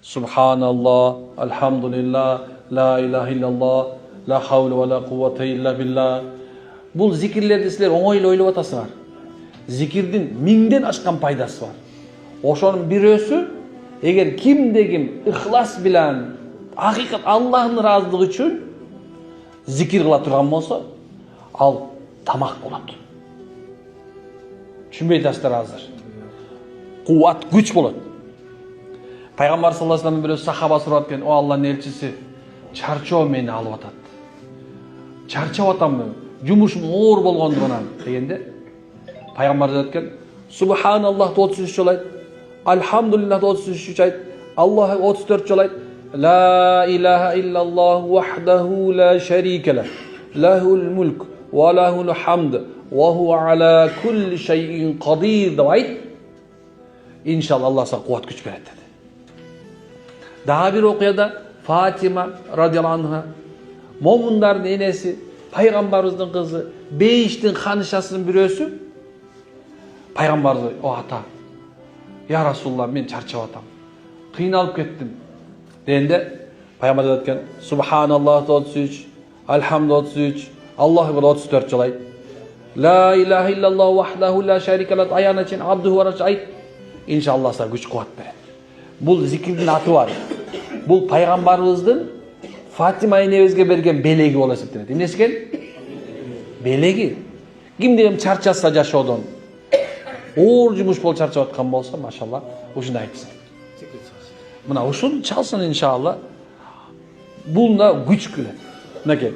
Subhanallah, alhamdulillah, la ilaha illallah, la havle ve la kuvvete illa billah. Бұл зикирлерді сілер оңайлы ойлап атасыңар. Зикирдің миңден ашқан пайдасы бар. Ошоның бирөөсү, эгер кимде-ким ихлас билан, акыйкат Аллахтын ыраазылыгы үчүн зикир кыла турган болсо, ал тамак болот. Түшүнбөй атасыздар азыр. Кубат, күч болот. Пайгамбар саллаллаху алейхи вассалам бирөө сахаба сурап атқан, "О Аллахтын элчиси, чарчоо мени алып атат. Чарчап атамын. Жумушум оор болгондугунан" дегенде, пайгамбар айтқан, "Субханаллах" 33 жолу айт, "Алхамдулиллах" 33 айт, "Аллах" 34 жолу айт, "Ла илаха иллаллах вахдаху ла шарика ла, лахул мулк ва лахул хамд, ва хуа ала кулли шайин кадир" деп айт. Иншалла Аллах сага кубат күч берет dedi. Daha bir okuyada Fatima radıyallahu anha, mo'minlarning enesi, Peygamberimizin kızı, Beyiş'tin hanışasının birösü, Peygamberimiz, "O ata, ya Resulullah men çarçap atam, kıynalıp kettim" deyende, Peygamber aytkan, "Subhanallah" 33, "Alhamd" 33, Allahu Ekber 34 jol ayt. "La ilaha illallah vahdahu la şerike lahu" ayana için abduhu ve rasul ayt. İnşallah sana güç kuvvet beret. Бұл зикирдің аты бар. Бұл пайғамбарымыздың Фатима энебизге берген белеги болуп эсептелет. Эмнеси экен? Белеги. Кимдем чарчаса жашоодон, оор жумуш болуп чарчап аткан болсо, машалла, ушуну айтсын. Мына ушуну чалсын иншалла. Бул да күч келет. Мынакей.